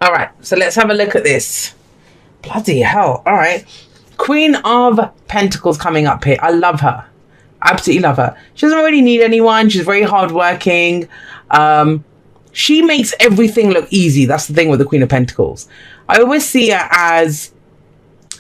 All right, so let's have a look at this. Bloody hell. All right. Queen of Pentacles coming up here. I love her. Absolutely love her. She doesn't really need anyone. She's very hardworking. She makes everything look easy. That's the thing with the Queen of Pentacles. I always see her as,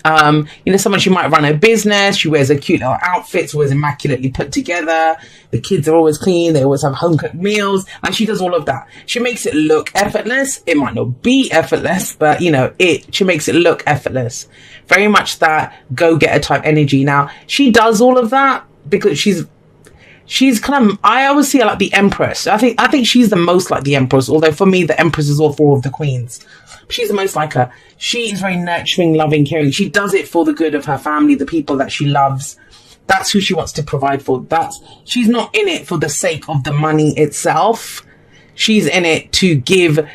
someone, she might run a business. She wears a cute little outfits, always immaculately put together. The kids are always clean. They always have home cooked meals. And she does all of that. She makes it look effortless. It might not be effortless, but she makes it look effortless. Very much that go-getter type energy. Now, she does all of that because she's kind of, I always see her like the Empress. I think she's the most like the Empress, although for me, the Empress is all four of the queens. She's the most like her. She is very nurturing, loving, caring. She does it for the good of her family, the people that she loves. That's who she wants to provide for. She's not in it for the sake of the money itself. She's in it to give,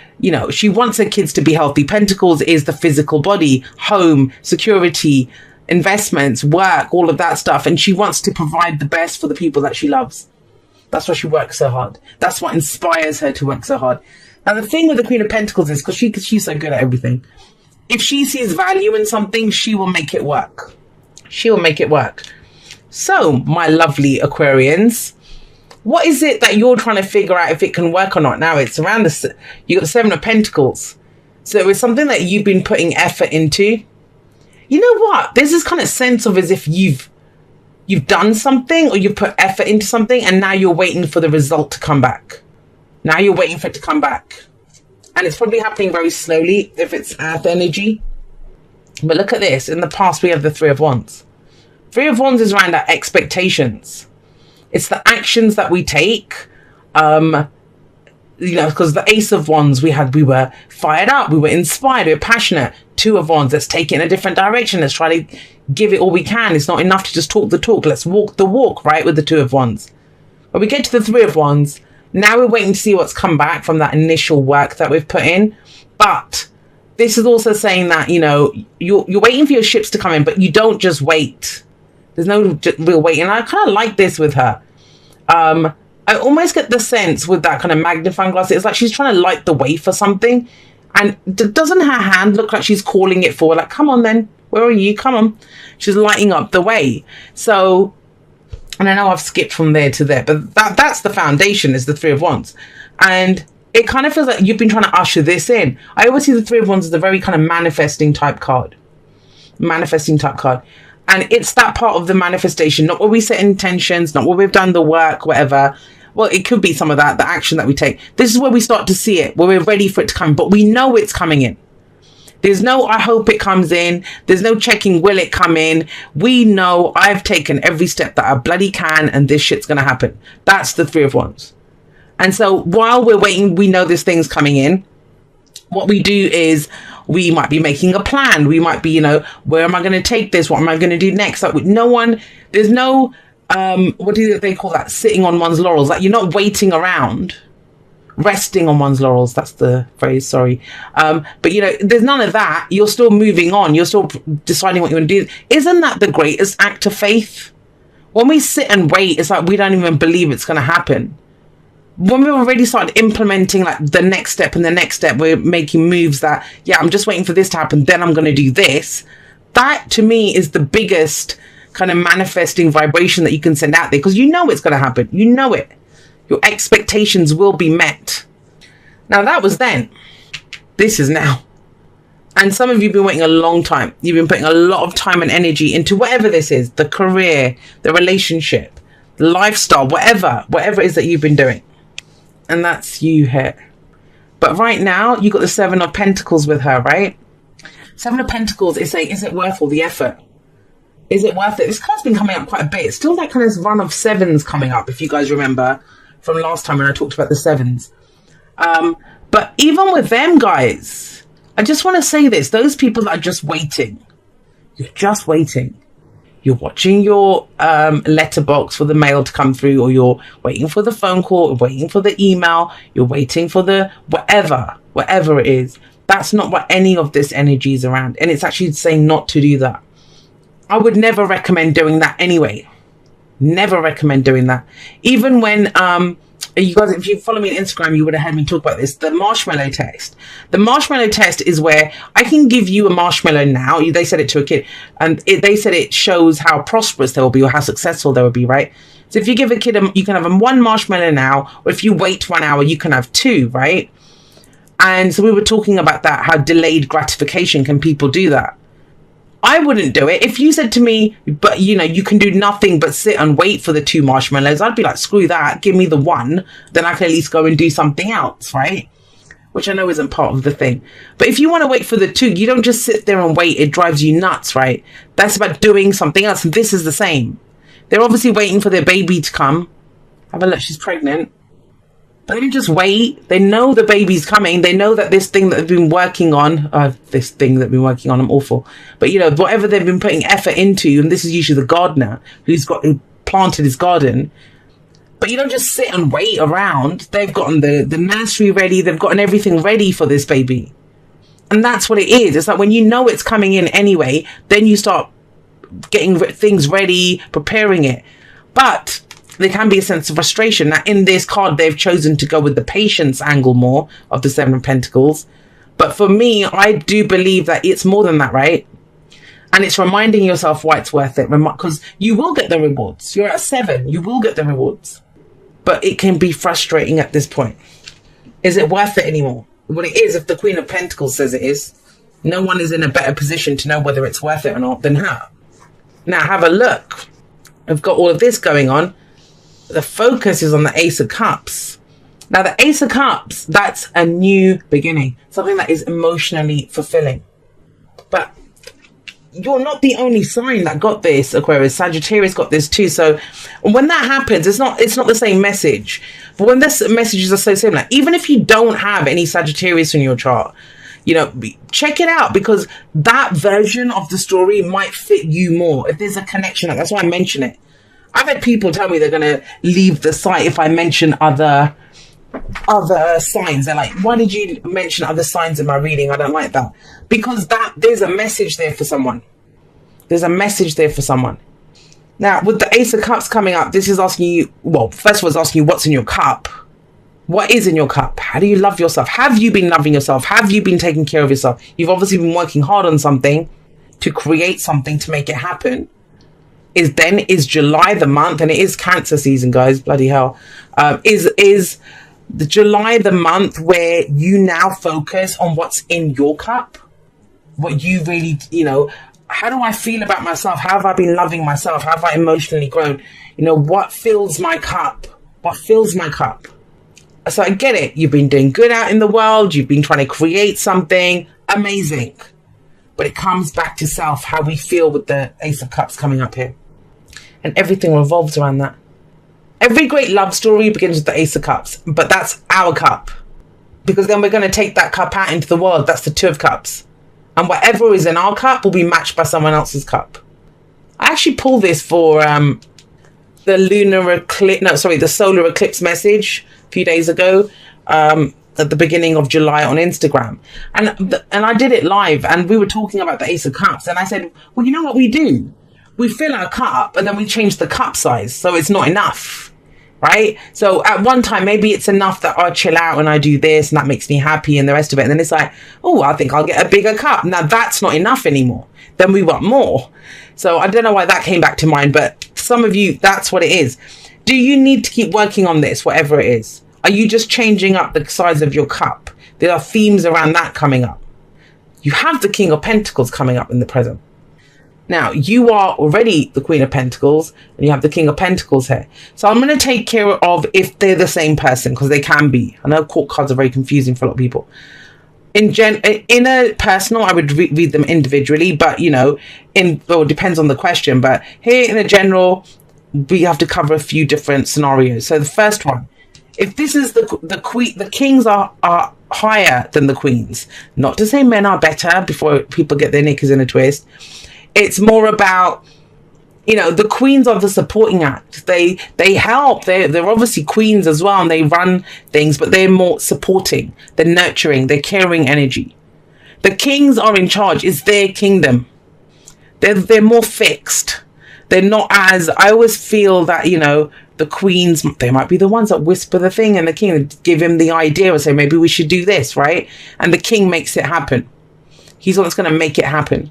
she wants her kids to be healthy. Pentacles is the physical body, home, security, investments, work, all of that stuff. And she wants to provide the best for the people that she loves. That's why she works so hard. That's what inspires her to work so hard. Now, the thing with the Queen of Pentacles is because she's so good at everything. If she sees value in something, she will make it work. She will make it work. So, my lovely Aquarians, what is it that you're trying to figure out if it can work or not? Now, it's around you got the Seven of Pentacles. So, it's something that you've been putting effort into. You know what? There's this kind of sense of as if you've done something or you've put effort into something and now you're waiting for the result to come back. Now you're waiting for it to come back. And it's probably happening very slowly if it's earth energy. But look at this. In the past, we have the Three of Wands. Three of Wands is around our expectations. It's the actions that we take. Because the Ace of Wands, we were fired up. We were inspired. We were passionate. Two of Wands, let's take it in a different direction. Let's try to give it all we can. It's not enough to just talk the talk. Let's walk the walk, right, with the Two of Wands. When we get to the Three of Wands, now we're waiting to see what's come back from that initial work that we've put in. But this is also saying that, you're waiting for your ships to come in, but you don't just wait. There's no real waiting. And I kind of like this with her. I almost get the sense with that kind of magnifying glass, it's like she's trying to light the way for something. And doesn't her hand look like she's calling it forward? Like, come on then, where are you? Come on. She's lighting up the way. So, and I know I've skipped from there to there, but that's the foundation, is the Three of Wands. And it kind of feels like you've been trying to usher this in. I always see the Three of Wands as a very kind of manifesting type card. Manifesting type card. And it's that part of the manifestation, not where we set intentions, not where we've done the work, whatever. Well, it could be some of that, the action that we take. This is where we start to see it, where we're ready for it to come, but we know it's coming in. There's no, I hope it comes in. There's no checking, will it come in? We know I've taken every step that I bloody can and this shit's going to happen. That's the Three of Wands. And so while we're waiting, we know this thing's coming in. What we do is we might be making a plan. We might be, where am I going to take this? What am I going to do next? Like, there's no, what do they call that? Sitting on one's laurels. Like, you're not waiting around. Resting on one's laurels, that's the phrase, sorry. But there's none of that. You're still moving on. You're still deciding what you want to do. Isn't that the greatest act of faith? When we sit and wait, it's like we don't even believe it's going to happen. When we've already started implementing like the next step and the next step, we're making moves that, I'm just waiting for this to happen, then I'm going to do this. That to me is the biggest kind of manifesting vibration that you can send out there, because you know it's going to happen. You know it. Your expectations will be met. Now, that was then. This is now. And some of you have been waiting a long time. You've been putting a lot of time and energy into whatever this is. The career, the relationship, the lifestyle, whatever it is that you've been doing. And that's you here. But right now, you've got the Seven of Pentacles with her, right? Seven of Pentacles is saying, is it worth all the effort? Is it worth it? This card's been coming up quite a bit. It's still that kind of run of sevens coming up, if you guys remember from last time when I talked about the sevens. But even with them, guys, I just want to say this. Those people that are just waiting. You're just waiting. You're watching your letterbox for the mail to come through, or you're waiting for the phone call, or waiting for the email. You're waiting for the whatever it is. That's not what any of this energy is around. And it's actually saying not to do that. I would never recommend doing that anyway. Never recommend doing that. Even when you guys, if you follow me on Instagram, you would have heard me talk about this. The marshmallow test. The marshmallow test is where I can give you a marshmallow now. They said it to a kid, and they said it shows how prosperous they will be or how successful they will be, right? So if you give a kid, you can have one marshmallow now, or if you wait 1 hour, you can have two, right? And so we were talking about that, how delayed gratification, can people do that? I wouldn't do it. If you said to me, but you know, you can do nothing but sit and wait for the two marshmallows, I'd be like, screw that, give me the one, then I can at least go and do something else, right? Which I know isn't part of the thing. But if you want to wait for the two, you don't just sit there and wait. It drives you nuts, right? That's about doing something else. And this is the same. They're obviously waiting for their baby to come. Have a look, she's pregnant. But they don't just wait. They know the baby's coming. They know that this thing that they've been working on, I'm awful. But, you know, whatever they've been putting effort into, and this is usually the gardener who planted his garden. But you don't just sit and wait around. They've gotten the nursery ready. They've gotten everything ready for this baby. And that's what it is. It's like when you know it's coming in anyway, then you start getting things ready, preparing it. But there can be a sense of frustration. Now, in this card, they've chosen to go with the patience angle more of the Seven of Pentacles. But for me, I do believe that it's more than that, right? And it's reminding yourself why it's worth it. Because you will get the rewards. You're at 7. You will get the rewards. But it can be frustrating at this point. Is it worth it anymore? Well, it is if the Queen of Pentacles says it is. No one is in a better position to know whether it's worth it or not than her. Now, have a look. I've got all of this going on. The focus is on the Ace of Cups. Now, the Ace of Cups, that's a new beginning. Something that is emotionally fulfilling. But you're not the only sign that got this, Aquarius. Sagittarius got this too. So when that happens, it's not the same message. But when this messages are so similar, even if you don't have any Sagittarius in your chart, you know, check it out, because that version of the story might fit you more. If there's a connection, that's why I mention it. I've had people tell me they're going to leave the site if I mention other signs. They're like, why did you mention other signs in my reading? I don't like that. Because there's a message there for someone. There's a message there for someone. Now, with the Ace of Cups coming up, this is asking you, well, first of all, it's asking you what's in your cup. What is in your cup? How do you love yourself? Have you been loving yourself? Have you been taking care of yourself? You've obviously been working hard on something to create something to make it happen. Is July the month, and it is Cancer season, guys, bloody hell. Is the July the month where you now focus on what's in your cup? What you really, you know, how do I feel about myself? How have I been loving myself? How have I emotionally grown? You know, what fills my cup? What fills my cup? So I get it. You've been doing good out in the world. You've been trying to create something amazing. But it comes back to self, how we feel with the Ace of Cups coming up here. And everything revolves around that. Every great love story begins with the Ace of Cups, but that's our cup. Because then we're going to take that cup out into the world. That's the Two of Cups. And whatever is in our cup will be matched by someone else's cup. I actually pulled this for the solar eclipse message a few days ago, at the beginning of July on Instagram. And I did it live, and we were talking about the Ace of Cups. And I said, well, you know what we do? We fill our cup and then we change the cup size. So it's not enough, right? So at one time, maybe it's enough that I chill out and I do this and that makes me happy and the rest of it. And then it's like, oh, I think I'll get a bigger cup. Now that's not enough anymore. Then we want more. So I don't know why that came back to mind, but some of you, that's what it is. Do you need to keep working on this, whatever it is? Are you just changing up the size of your cup? There are themes around that coming up. You have the King of Pentacles coming up in the present. Now, you are already the Queen of Pentacles, and you have the King of Pentacles here. So I'm going to take care of if they're the same person, because they can be. I know court cards are very confusing for a lot of people. In a personal, I would read them individually, but, you know, it depends on the question. But here in a general, we have to cover a few different scenarios. So the first one, if this is the kings are higher than the queens. Not to say men are better before people get their knickers in a twist. It's more about, you know, the queens are the supporting act. They help. They're obviously queens as well, and they run things, but they're more supporting. They're nurturing. They're caring energy. The kings are in charge. It's their kingdom. They're more fixed. They're not as, I always feel that, you know, The queens, they might be the ones that whisper the thing, and the king give him the idea and say, maybe we should do this, right? And the king makes it happen. He's the one that's going to make it happen.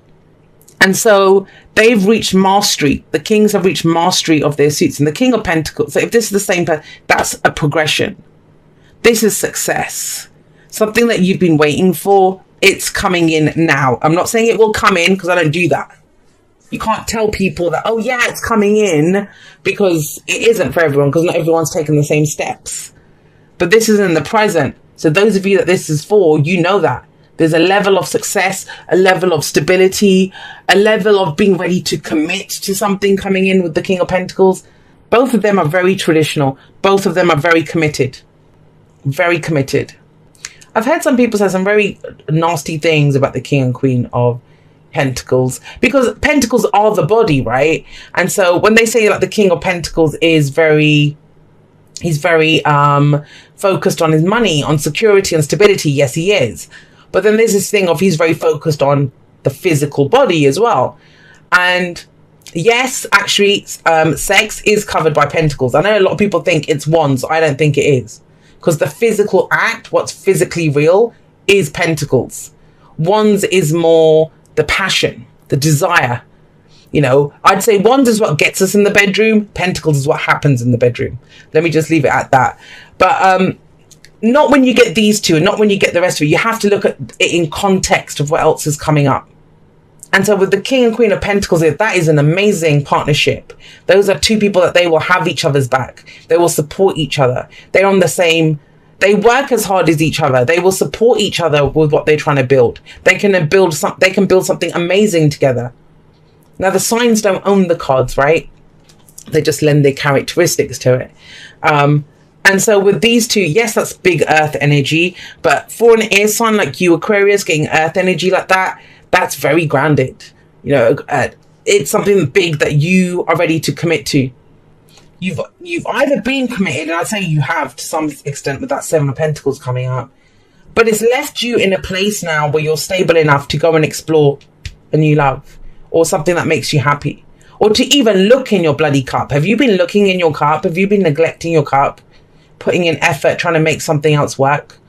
And so they've reached mastery. The kings have reached mastery of their suits. And the King of Pentacles, so if this is the same person, that's a progression. This is success. Something that you've been waiting for, it's coming in now. I'm not saying it will come in, because I don't do that. You can't tell people that, oh yeah, it's coming in, because it isn't for everyone, because not everyone's taken the same steps. But this is in the present. So those of you that this is for, you know that. There's a level of success, a level of stability, a level of being ready to commit to something coming in with the King of Pentacles. Both of them are very traditional. Both of them are very committed. Very committed. I've heard some people say some very nasty things about the King and Queen of Pentacles, because Pentacles are the body, right? And so when they say like the King of Pentacles is he's very focused on his money, on security and stability. Yes, he is. But then there's this thing of he's very focused on the physical body as well. And yes, actually, sex is covered by Pentacles. I know a lot of people think it's Wands. I don't think it is. Because the physical act, what's physically real, is Pentacles. Wands is more the passion, the desire. You know, I'd say Wands is what gets us in the bedroom. Pentacles is what happens in the bedroom. Let me just leave it at that. But not when you get these two, and not when you get the rest of it. You have to look at it in context of what else is coming up. And so with the King and Queen of Pentacles, that is an amazing partnership. Those are two people that they will have each other's back. They will support each other. They're on the same, they work as hard as each other. They will support each other with what they're trying to build. They can build something amazing together. Now the signs don't own the cards, right? They just lend their characteristics to it. And so with these two, yes, that's big earth energy. But for an air sign like you, Aquarius, getting earth energy like that, that's very grounded. You know, it's something big that you are ready to commit to. You've either been committed, and I'd say you have to some extent with that Seven of Pentacles coming up. But it's left you in a place now where you're stable enough to go and explore a new love. Or something that makes you happy. Or to even look in your bloody cup. Have you been looking in your cup? Have you been neglecting your cup? Putting in effort, trying to make something else work?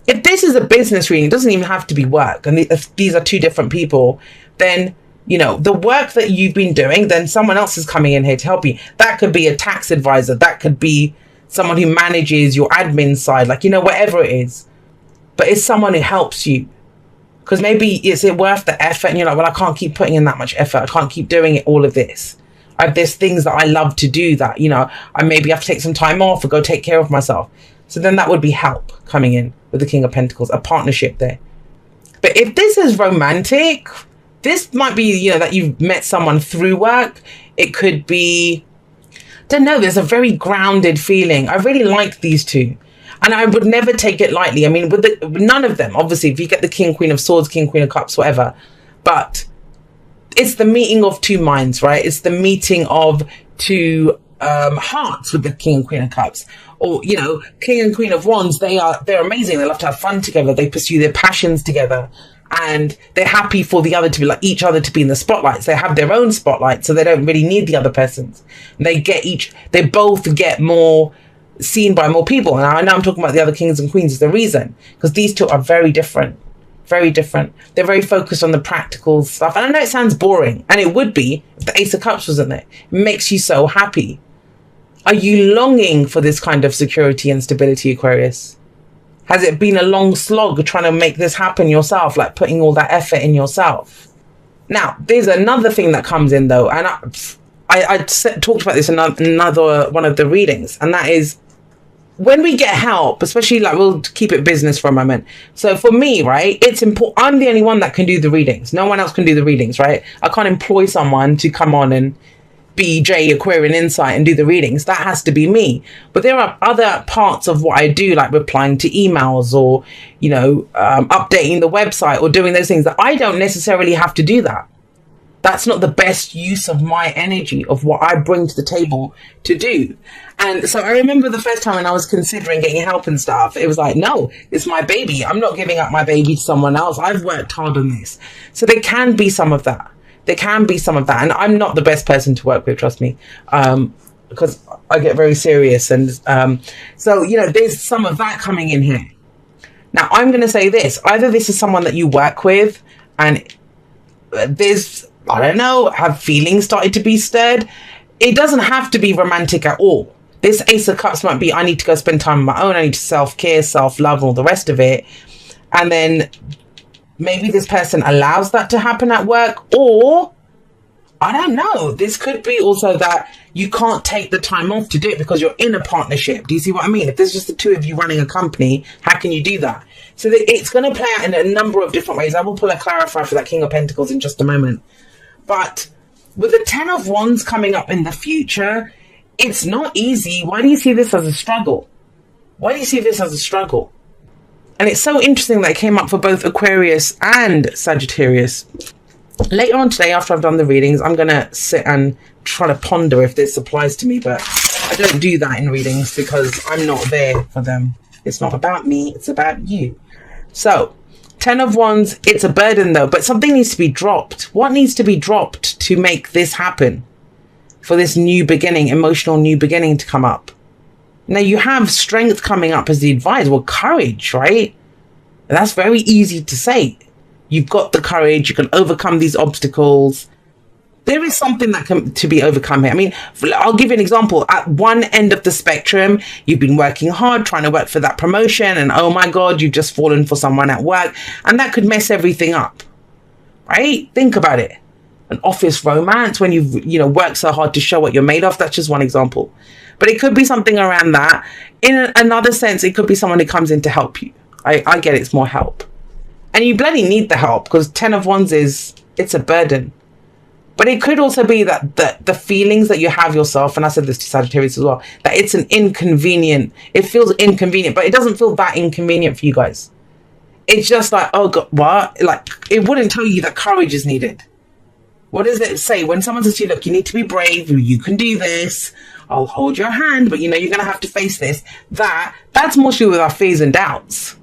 If this is a business reading, it doesn't even have to be work. And if these are two different people, then, you know, the work that you've been doing, then someone else is coming in here to help you. That could be a tax advisor. That could be someone who manages your admin side. Like, you know, whatever it is. But it's someone who helps you. Because maybe is it worth the effort? And you're like, well, I can't keep putting in that much effort. I can't keep doing it, all of this. There's things that I love to do that, you know, I maybe have to take some time off or go take care of myself. So then that would be help coming in with the King of Pentacles, a partnership there. But if this is romantic, this might be, you know, that you've met someone through work. It could be, I don't know, there's a very grounded feeling. I really like these two. And I would never take it lightly. I mean, with none of them, obviously, if you get the King, Queen of Swords, King, Queen of Cups, whatever. But it's the meeting of two minds, right? It's the meeting of two hearts with the King and Queen of Cups. Or, you know, King and Queen of Wands, they're amazing. They love to have fun together. They pursue their passions together. And they're happy for the other to be like each other, to be in the spotlights. They have their own spotlight, so they don't really need the other person's. They both get more seen by more people. And I know I'm talking about the other kings and queens is the reason, because these two are very different. Very different. They're very focused on the practical stuff. And I know it sounds boring, and it would be if the Ace of Cups wasn't there. It makes you so happy. Are you longing for this kind of security and stability, Aquarius? Has it been a long slog trying to make this happen yourself, like putting all that effort in yourself? Now, there's another thing that comes in though, and I talked about this in another one of the readings, and that is when we get help, especially like, we'll keep it business for a moment. So for me, right, it's important. I'm the only one that can do the readings. No one else can do the readings, right? I can't employ someone to come on and be J Aquarian Insight and do the readings. That has to be me. But there are other parts of what I do, like replying to emails or, you know, updating the website or doing those things that I don't necessarily have to do that. That's not the best use of my energy, of what I bring to the table to do. And so I remember the first time when I was considering getting help and stuff, it was like, no, it's my baby. I'm not giving up my baby to someone else. I've worked hard on this. So there can be some of that. There can be some of that. And I'm not the best person to work with, trust me. because I get very serious. And so, you know, there's some of that coming in here. Now, I'm going to say this. Either this is someone that you work with and there's, I don't know, have feelings started to be stirred. It doesn't have to be romantic at all. This Ace of Cups might be, I need to go spend time on my own. I need to self-care, self-love, all the rest of it. And then maybe this person allows that to happen at work, or I don't know. This could be also that you can't take the time off to do it because you're in a partnership. Do you see what I mean? If there's just the two of you running a company, how can you do that? So it's going to play out in a number of different ways. I will pull a clarifier for that King of Pentacles in just a moment. But with the 10 of Wands coming up in the future, it's not easy. Why do you see this as a struggle? Why do you see this as a struggle? And it's so interesting that it came up for both Aquarius and Sagittarius. Later on today, after I've done the readings, I'm going to sit and try to ponder if this applies to me. But I don't do that in readings because I'm not there for them. It's not about me. It's about you. So, 10 of Wands, it's a burden though. But something needs to be dropped. What needs to be dropped to make this happen? For this new beginning, emotional new beginning to come up. Now, you have strength coming up as the advice. Well, courage, right? And that's very easy to say. You've got the courage. You can overcome these obstacles. There is something that can to be overcome here. I mean, I'll give you an example. At one end of the spectrum, you've been working hard, trying to work for that promotion. And oh my God, you've just fallen for someone at work. And that could mess everything up, right? Think about it. An office romance when you've, you know, worked so hard to show what you're made of. That's just one example. But it could be something around that. In another sense, it could be someone who comes in to help you. I get it's more help. And you bloody need the help because 10 of Wands it's a burden. But it could also be that the feelings that you have yourself, and I said this to Sagittarius as well, that it's an inconvenient, it feels inconvenient, but it doesn't feel that inconvenient for you guys. It's just like, oh God, what? Like, it wouldn't tell you that courage is needed. What does it say? When someone says to you, look, you need to be brave, you can do this, I'll hold your hand, but you know, you're going to have to face this. That's mostly with our fears and doubts.